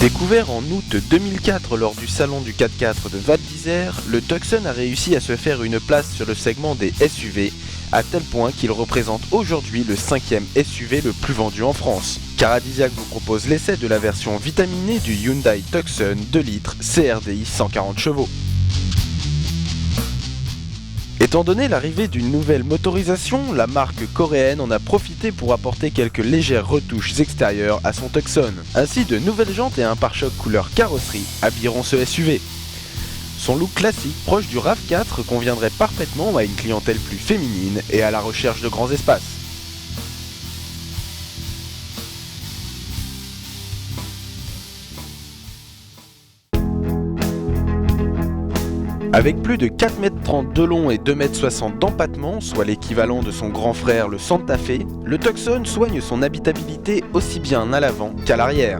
Découvert en août 2004 lors du salon du 4x4 de Val d'Isère, le Tucson a réussi à se faire une place sur le segment des SUV, à tel point qu'il représente aujourd'hui le 5e SUV le plus vendu en France. Caradisiac vous propose l'essai de la version vitaminée du Hyundai Tucson 2 litres CRDI 140 chevaux. Étant donné l'arrivée d'une nouvelle motorisation, la marque coréenne en a profité pour apporter quelques légères retouches extérieures à son Tucson. Ainsi, de nouvelles jantes et un pare-choc couleur carrosserie habilleront ce SUV. Son look classique, proche du RAV4, conviendrait parfaitement à une clientèle plus féminine et à la recherche de grands espaces. Avec plus de 4,30 m de long et 2,60 m d'empattement, soit l'équivalent de son grand frère le Santa Fe, le Tucson soigne son habitabilité aussi bien à l'avant qu'à l'arrière.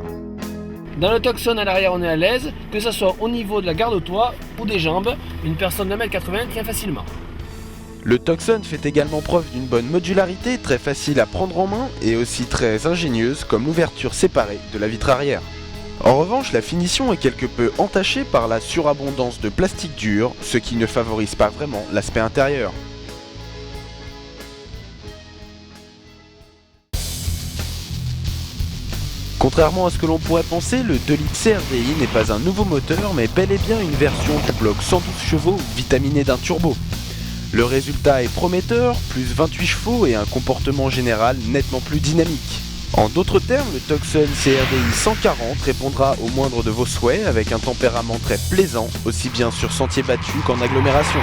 Dans le Tucson à l'arrière on est à l'aise, que ce soit au niveau de la garde au toit ou des jambes, une personne de 1,80 m tient facilement. Le Tucson fait également preuve d'une bonne modularité, très facile à prendre en main et aussi très ingénieuse comme l'ouverture séparée de la vitre arrière. En revanche, la finition est quelque peu entachée par la surabondance de plastique dur, ce qui ne favorise pas vraiment l'aspect intérieur. Contrairement à ce que l'on pourrait penser, le 2 litres CRDI n'est pas un nouveau moteur, mais bel et bien une version du bloc 112 chevaux vitaminé d'un turbo. Le résultat est prometteur, plus 28 chevaux et un comportement général nettement plus dynamique. En d'autres termes, le Tucson CRDI 140 répondra au moindre de vos souhaits avec un tempérament très plaisant, aussi bien sur sentiers battus qu'en agglomération.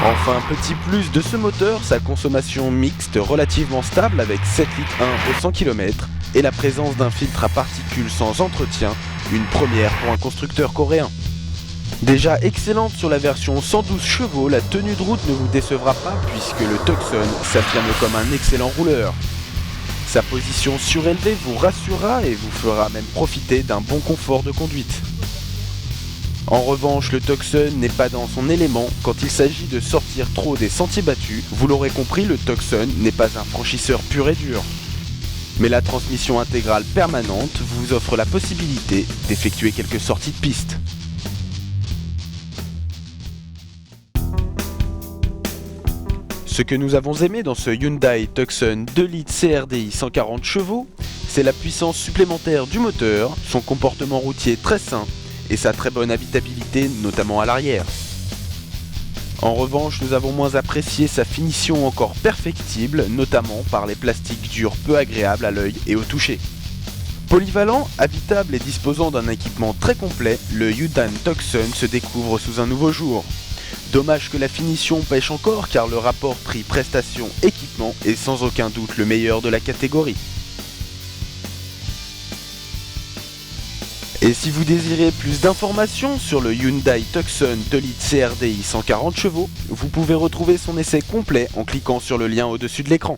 Enfin, petit plus de ce moteur, sa consommation mixte relativement stable avec 7 litres 1 au 100 km et la présence d'un filtre à particules sans entretien, une première pour un constructeur coréen. Déjà excellente sur la version 112 chevaux, la tenue de route ne vous décevra pas puisque le Tucson s'affirme comme un excellent rouleur. Sa position surélevée vous rassurera et vous fera même profiter d'un bon confort de conduite. En revanche, le Tucson n'est pas dans son élément quand il s'agit de sortir trop des sentiers battus. Vous l'aurez compris, le Tucson n'est pas un franchisseur pur et dur. Mais la transmission intégrale permanente vous offre la possibilité d'effectuer quelques sorties de piste. Ce que nous avons aimé dans ce Hyundai Tucson 2 litres CRDI 140 chevaux, c'est la puissance supplémentaire du moteur, son comportement routier très sain et sa très bonne habitabilité, notamment à l'arrière. En revanche, nous avons moins apprécié sa finition encore perfectible, notamment par les plastiques durs peu agréables à l'œil et au toucher. Polyvalent, habitable et disposant d'un équipement très complet, le Hyundai Tucson se découvre sous un nouveau jour. Dommage que la finition pêche encore car le rapport prix-prestation-équipement est sans aucun doute le meilleur de la catégorie. Et si vous désirez plus d'informations sur le Hyundai Tucson 2 litres CRDI 140 chevaux, vous pouvez retrouver son essai complet en cliquant sur le lien au-dessus de l'écran.